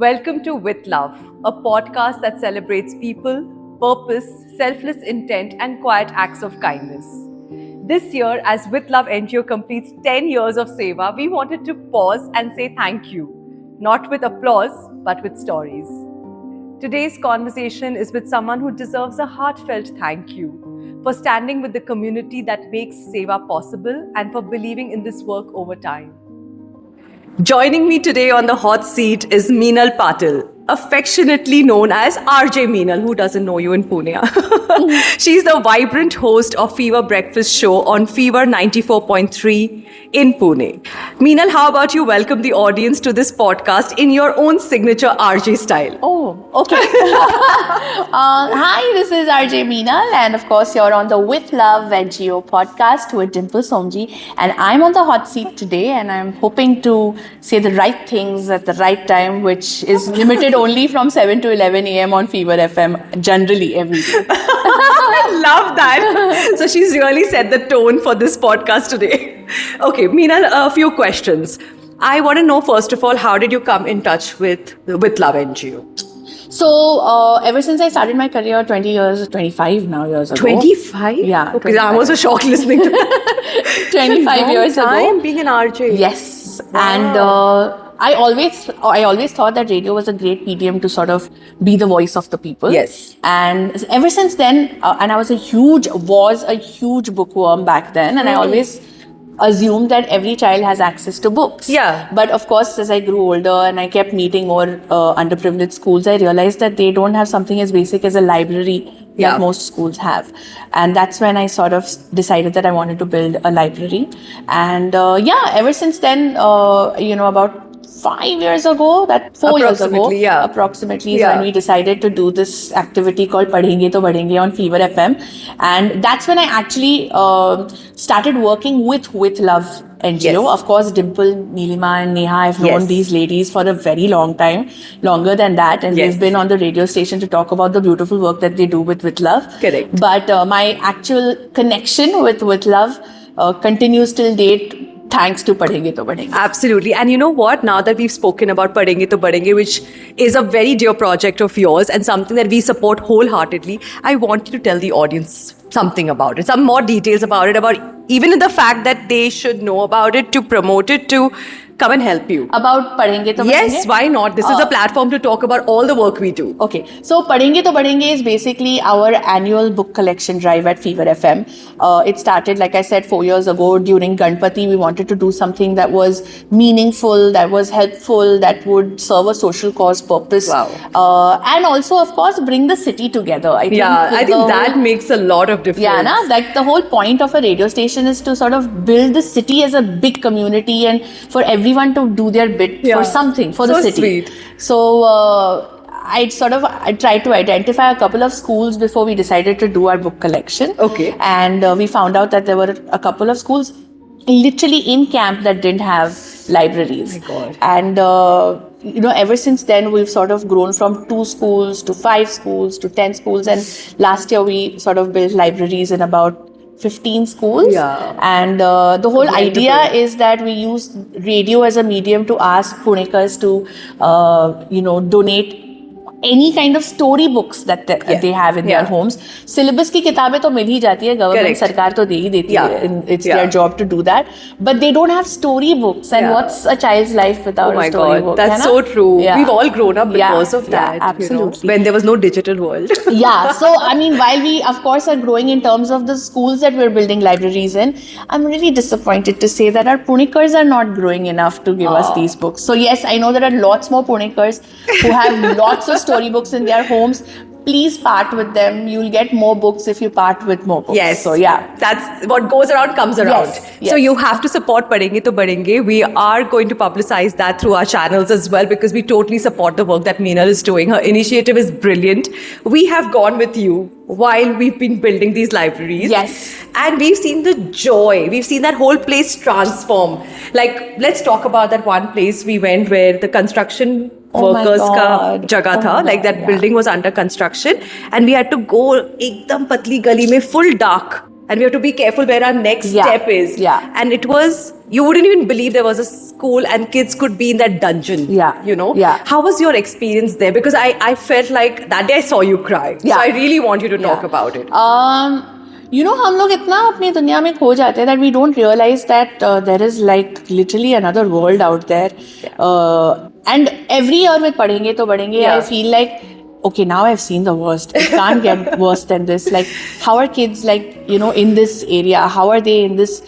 Welcome to With Love, a podcast that celebrates people, purpose, selfless intent, and quiet acts of kindness. This year, as With Love NGO completes 10 years of Seva, we wanted to pause and say thank you, not with applause, but with stories. Today's conversation is with someone who deserves a heartfelt thank you for standing with the community that makes Seva possible and for believing in this work over time. Joining me today on the hot seat is Meenal Patil, affectionately known as RJ Meenal. Who doesn't know you in Pune? She's the vibrant host of Fever Breakfast Show on Fever 94.3 in Pune. Meenal, how about you welcome the audience to this podcast in your own signature RJ style? Oh, okay. Hi, this is RJ Meenal, and of course, you're on the With Love NGO podcast with Dimple Somji, and I'm on the hot seat today, and I'm hoping to say the right things at the right time, which is limited only from 7 to 11 a.m. on Fever FM, generally every day. I love that. So she's really set the tone for this podcast today. Okay, Meenal, a few questions. I want to know, first of all, how did you come in touch with Love NGO? So, ever since I started my career 25 now years ago. 25? Yeah. Okay, 25. I'm also shocked listening to that. 25 years ago. Being an RJ. Yes. Wow. And I always thought that radio was a great medium to sort of be the voice of the people. Yes. And ever since then, and I was a huge bookworm back then, and I always assumed that every child has access to books. Yeah. But of course, as I grew older and I kept meeting more underprivileged schools, I realized that they don't have something as basic as a library that most schools have. And that's when I sort of decided that I wanted to build a library. And ever since then, about 5 years ago, approximately is when we decided to do this activity called Padhenge to Badhenge on Fever FM. And that's when I actually started working with Love NGO. Yes. Of course, Dimple, Neelima and Neha, I've known these ladies for a very long time, longer than that. And they've been on the radio station to talk about the beautiful work that they do with Love. Correct. But my actual connection with Love continues till date, thanks to Padhenge to Badhenge. Absolutely. And you know what? Now that we've spoken about Padhenge to Badhenge, which is a very dear project of yours and something that we support wholeheartedly, I want you to tell the audience something about it, some more details about it, about even the fact that they should know about it, to promote it, to come and help you. About Padhenge to Badhenge? Yes, why not? This is a platform to talk about all the work we do. Okay, so Padhenge to Badhenge is basically our annual book collection drive at Fever FM. It started, like I said, 4 years ago during Ganpati. We wanted to do something that was meaningful, that was helpful, that would serve a social cause purpose. Wow. And also, of course, bring the city together. I think that makes a lot of difference. Yeah, like the whole point of a radio station is to sort of build the city as a big community and for everyone to do their bit for something, for the city. Sweet. So I tried to identify a couple of schools before we decided to do our book collection. Okay. And we found out that there were a couple of schools literally in camp that didn't have libraries. Oh my God. And ever since then, we've sort of grown from 2 schools to 5 schools to 10 schools. And last year, we sort of built libraries in about 15 schools. Yeah. And the whole idea is that we use radio as a medium to ask Punekars to, donate any kind of story books that they have in their homes. Syllabus की किताबें तो मिल ही जाती है, government सरकार तो दे ही देती है. It's their job to do that. But they don't have story books. And what's a child's life without a story book? That's so true. Yeah. We've all grown up because of that. Yeah, absolutely. When there was no digital world. Yeah. So, I mean, while we, of course, are growing in terms of the schools that we're building libraries in, I'm really disappointed to say that our Punekars are not growing enough to give us these books. So, yes, I know there are lots more Punekars who have lots of storybooks in their homes. Please part with them. You'll get more books if you part with more books. Yes. So, yeah. That's what goes around comes around. Yes. So you have to support Padhenge to Badhenge. We are going to publicize that through our channels as well, because we totally support the work that Meenal is doing. Her initiative is brilliant. We have gone with you while we've been building these libraries. Yes. And we've seen the joy. We've seen that whole place transform. Like, let's talk about that one place we went where the construction workers का जगह था, like that building was under construction and we had to go एकदम पतली गली में full dark and we have to be careful where our next Yeah. step is. Yeah. And it was, you wouldn't even believe there was a school and kids could be in that dungeon. Yeah. You know? Yeah. How was your experience there? Because I felt like that day I saw you cry. Yeah. So I really want you to talk Yeah. about it. You know, हम लोग इतना अपनी दुनिया में खो जाते हैं that we don't realize that there is like literally another world out there. And every year with पढ़ेंगे तो बढ़ेंगे, Yeah. I feel like, okay, now I've seen the worst. It can't get worse than this. Like, how are kids, like, you know, in this area? How are they in this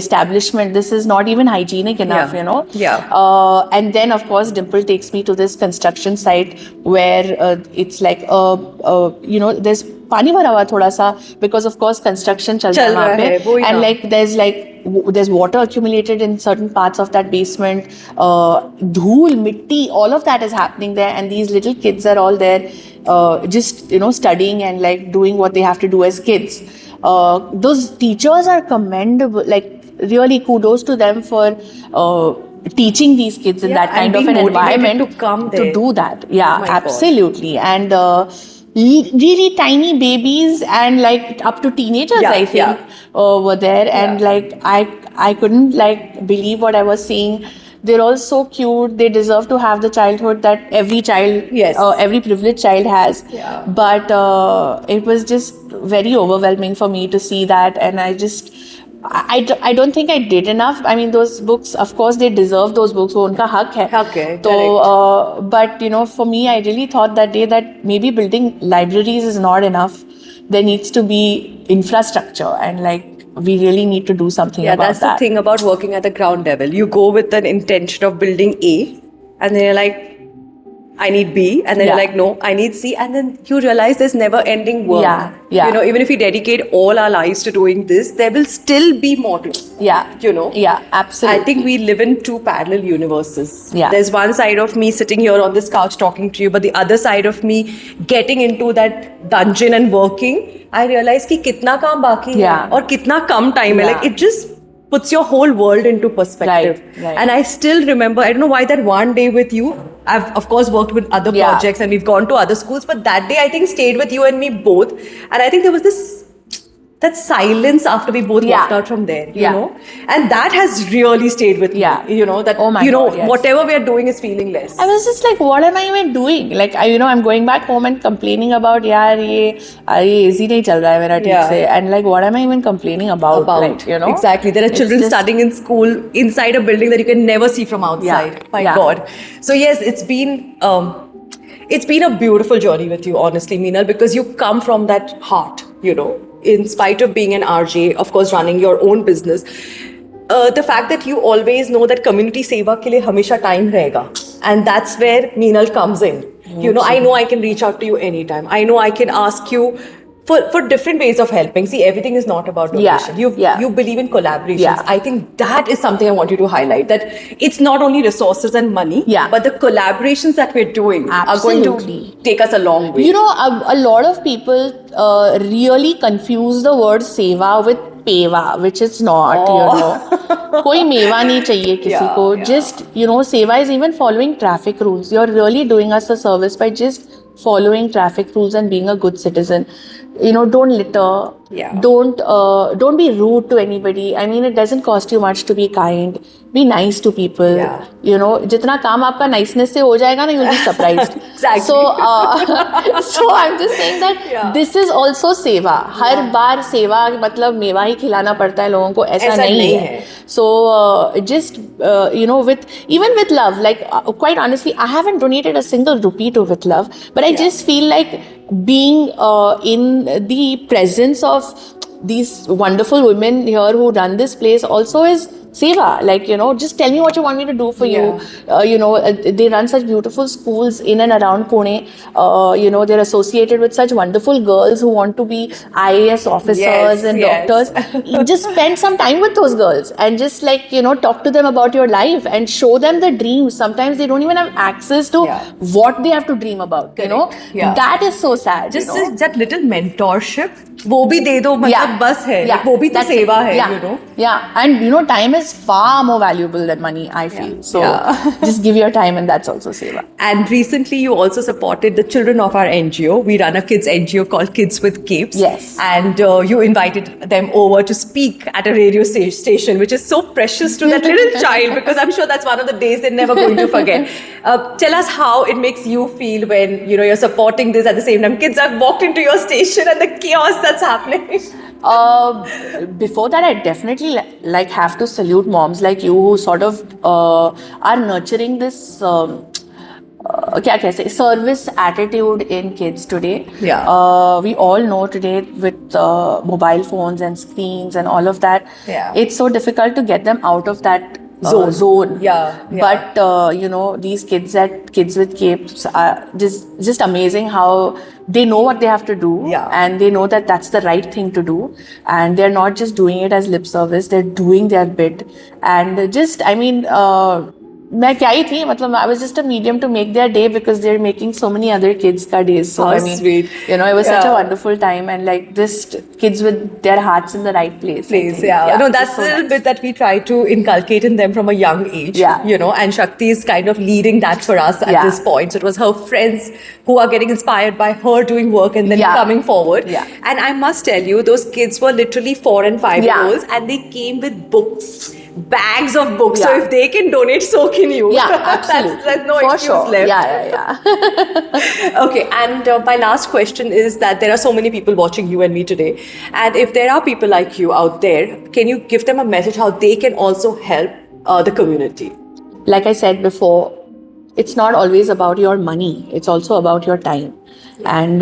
establishment? This is not even hygienic enough, Yeah. you know? Yeah. And then, of course, Dimple takes me to this construction site where it's like, you know, there's पानी भरा हुआ थोड़ा सा because of course construction चल रहा है वहाँ पे, and like there's water accumulated in certain parts of that basement, धूल मिट्टी, all of that is happening there, and these little kids are all there just, you know, studying and like doing what they have to do as kids. Those teachers are commendable, like really kudos to them for teaching these kids in that kind of an environment to come there. to do that. Yeah, Oh my God. absolutely. And really tiny babies and like up to teenagers, Yeah, I think, were there, and like I couldn't like believe what I was seeing. They're all so cute. They deserve to have the childhood that every child, Yes. every privileged child has. Yeah. But it was just very overwhelming for me to see that, and I don't think I did enough. I mean, those books, of course, they deserve those books. वो उनका हक है. हक है, तो, but you know, for me, I really thought that day that maybe building libraries is not enough. There needs to be infrastructure, and like we really need to do something Yeah, about that's that. the thing about working at the ground level. You go with an intention of building A, and then you're like, I need B, and then you're Yeah. like, no, I need C, and then you realize there's never ending work. Yeah, yeah. You know, even if we dedicate all our lives to doing this, there will still be more to do. Yeah. You know? Yeah, absolutely. I think we live in two parallel universes. Yeah. There's one side of me sitting here on this couch talking to you, but the other side of me getting into that dungeon and working, I realize कि कितना काम बाकी है Yeah. और कितना कम time है. Yeah. Like it just puts your whole world into perspective. Right. And I still remember, I don't know why that one day with you, I've of course worked with other Yeah. projects and we've gone to other schools, but that day I think stayed with you and me both. And I think there was that silence after we both Yeah. walked out from there, you Yeah. know? And that has really stayed with Yeah. me, you know, that, Oh my you know, God, yes. whatever we are doing is feeling less. I was just like, what am I even doing? Like, I'm going back home and complaining about, यार ये easy नहीं चल रहा है मेरा ठीक Yeah. से, and like, what am I even complaining about? Like, you know, Exactly. There are It's children just- studying in school inside a building that you can never see from outside. Yeah. My Yeah. God. So yes, it's been a beautiful journey with you, honestly, Meenal, because you come from that heart, you know, in spite of being an RJ, of course, running your own business. The fact that you always know that community seva ke liye hamesha time rahega. And that's where Meenal comes in. You know, I know I can reach out to you anytime. I know I can ask you for different ways of helping. See, everything is not about donation. You believe in collaborations. Yeah. I think that is something I want you to highlight, that it's not only resources and money, Yeah. but the collaborations that we're doing are Absolutely. going to take us a long way. You know, a lot of people really confuse the word seva with Pewa, which it's not, you know. कोई मेवा नहीं चाहिए किसी को. Just, you know, seva is even following traffic rules. You're really doing us a service by just following traffic rules and being a good citizen. You know, don't litter. Yeah. Don't be rude to anybody. I mean, it doesn't cost you much to be kind. Be nice to people. Yeah. You know, जितना काम आपका niceness से हो जाएगा ना, you'll be surprised. Exactly. So I'm just saying that this is also सेवा. हर बार सेवा मतलब मेवा ही खिलाना पड़ता है लोगों को, ऐसा नहीं है. So just you know, even with love, like quite honestly, I haven't donated a single rupee to With Love, but I just feel like being in the presence of these wonderful women here who run this place also is seva. Like, you know, just tell me what you want me to do for you. You know, they run such beautiful schools in and around Pune. You know, they're associated with such wonderful girls who want to be IAS officers and doctors. You just spend some time with those girls and just, like, you know, talk to them about your life and show them the dreams. Sometimes they don't even have access to what they have to dream about. You know, that is so sad. Just you know? that little mentorship, वो भी दे दो, मतलब बस है, वो भी तो सेवा है, you know. Yeah, and you know, time is is far more valuable than money, I feel. So just give your time, and that's also seva. And recently, you also supported the children of our NGO. We run a kids NGO called Kids with Capes. Yes. And you invited them over to speak at a radio station, which is so precious to that little child, because I'm sure that's one of the days they're never going to forget. Tell us how it makes you feel when you're supporting this at the same time. Kids have walked into your station and the chaos that's happening. Before that, I definitely have to salute moms like you who sort of are nurturing this service attitude in kids today. We all know today with mobile phones and screens and all of that, it's so difficult to get them out of that zone. But these kids at Kids with Capes are just amazing how they know what they have to do, and they know that that's the right thing to do, and they're not just doing it as lip service, they're doing their bit. And just I was just a medium to make their day, because they're making so many other kids' days. So sweet. It was such a wonderful time, and just kids with their hearts in the right place. No, that's a little bit that we try to inculcate in them from a young age. And Shakti is kind of leading that for us at this point. So it was her friends who are getting inspired by her doing work and then coming forward. And I must tell you, those kids were literally 4 and 5 year olds, and they came with books. Bags of books. So if they can donate, so can you. Absolutely. There's no for excuse sure. left. Okay, and my last question is that there are so many people watching you and me today, and if there are people like you out there, can you give them a message how they can also help the community? Like I said before, it's not always about your money, it's also about your time. And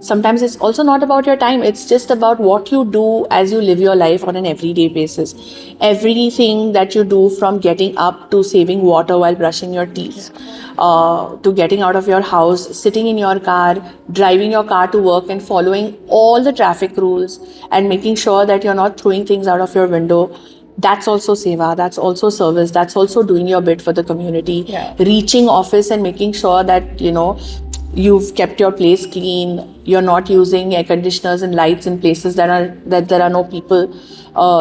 sometimes it's also not about your time, it's just about what you do as you live your life on an everyday basis. Everything that you do, from getting up to saving water while brushing your teeth, to getting out of your house, sitting in your car, driving your car to work and following all the traffic rules and making sure that you're not throwing things out of your window. That's also seva, that's also service, that's also doing your bit for the community. Reaching office and making sure that, you've kept your place clean, you're not using air conditioners and lights in places that there are no people.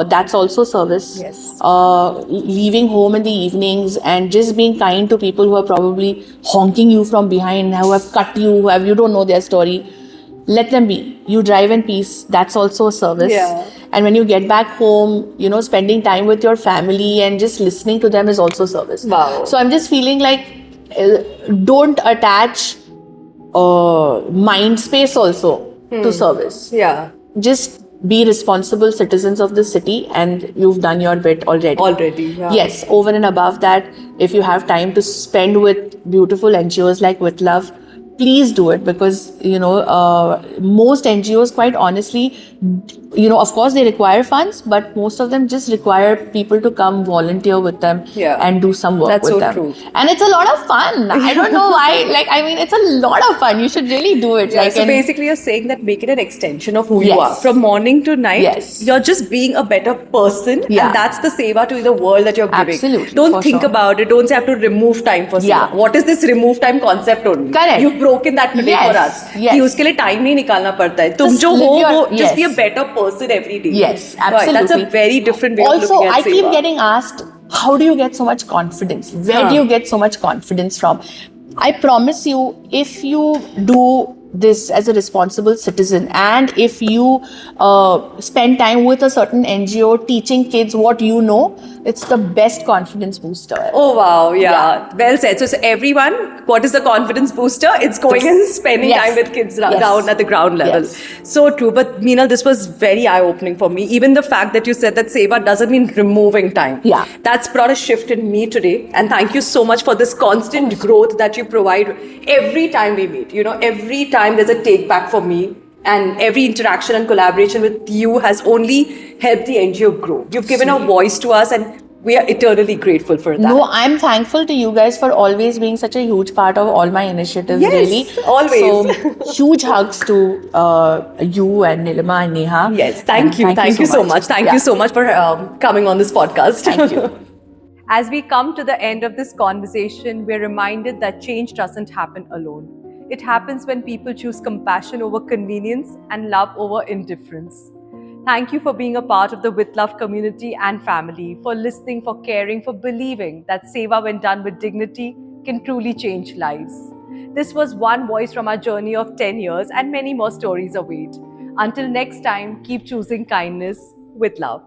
That's also service. Leaving home in the evenings and just being kind to people who are probably honking you from behind, who have cut you, you don't know their story. Let them be. You drive in peace. That's also a service. And when you get back home, spending time with your family and just listening to them is also service. Wow. So I'm just feeling like don't attach mind space also to service. Just be responsible citizens of the city, and you've done your bit already. Yes, over and above that, if you have time to spend with beautiful NGOs like With Love, please do it, because most NGOs, quite honestly, of course they require funds, but most of them just require people to come volunteer with them and do some work with them. True. And it's a lot of fun. I don't know why. It's a lot of fun. You should really do it. So basically, you're saying that make it an extension of who you are. From morning to night, you're just being a better person, and that's the seva to the world that you're giving. Absolutely. Don't think about it. Don't say I have to remove time for seva. What is this remove time concept only? Correct. You've broken that today for us. कि उसके लिए time नहीं निकालना पड़ता है. तुम जो हो वो just be a better person every day. Yes, absolutely. That's a very different way of looking at seva. Also, I keep getting asked, how do you get so much confidence? Where do you get so much confidence from? I promise you, if you do this as a responsible citizen, and if you spend time with a certain NGO teaching kids what you know, it's the best confidence booster. Oh wow, well said. So everyone, what is the confidence booster? It's going and spending time with kids down at the ground level. So true. But Meenal, this was very eye-opening for me. Even the fact that you said that seva doesn't mean removing time. That's brought a shift in me today. And thank you so much for this constant growth that you provide every time we meet. Every time there's a take back for me, and every interaction and collaboration with you has only helped the NGO grow. You've given a voice to us, and we are eternally grateful for that. No, I'm thankful to you guys for always being such a huge part of all my initiatives. Yes, always. So huge hugs to you and Nilima and Neha. Yes, thank you so much. Thank you so much for coming on this podcast. Thank you. As we come to the end of this conversation, we're reminded that change doesn't happen alone. It happens when people choose compassion over convenience and love over indifference. Thank you for being a part of the With Love community and family, for listening, for caring, for believing that Seva, when done with dignity, can truly change lives. This was one voice from our journey of 10 years, and many more stories await. Until next time, keep choosing kindness with love.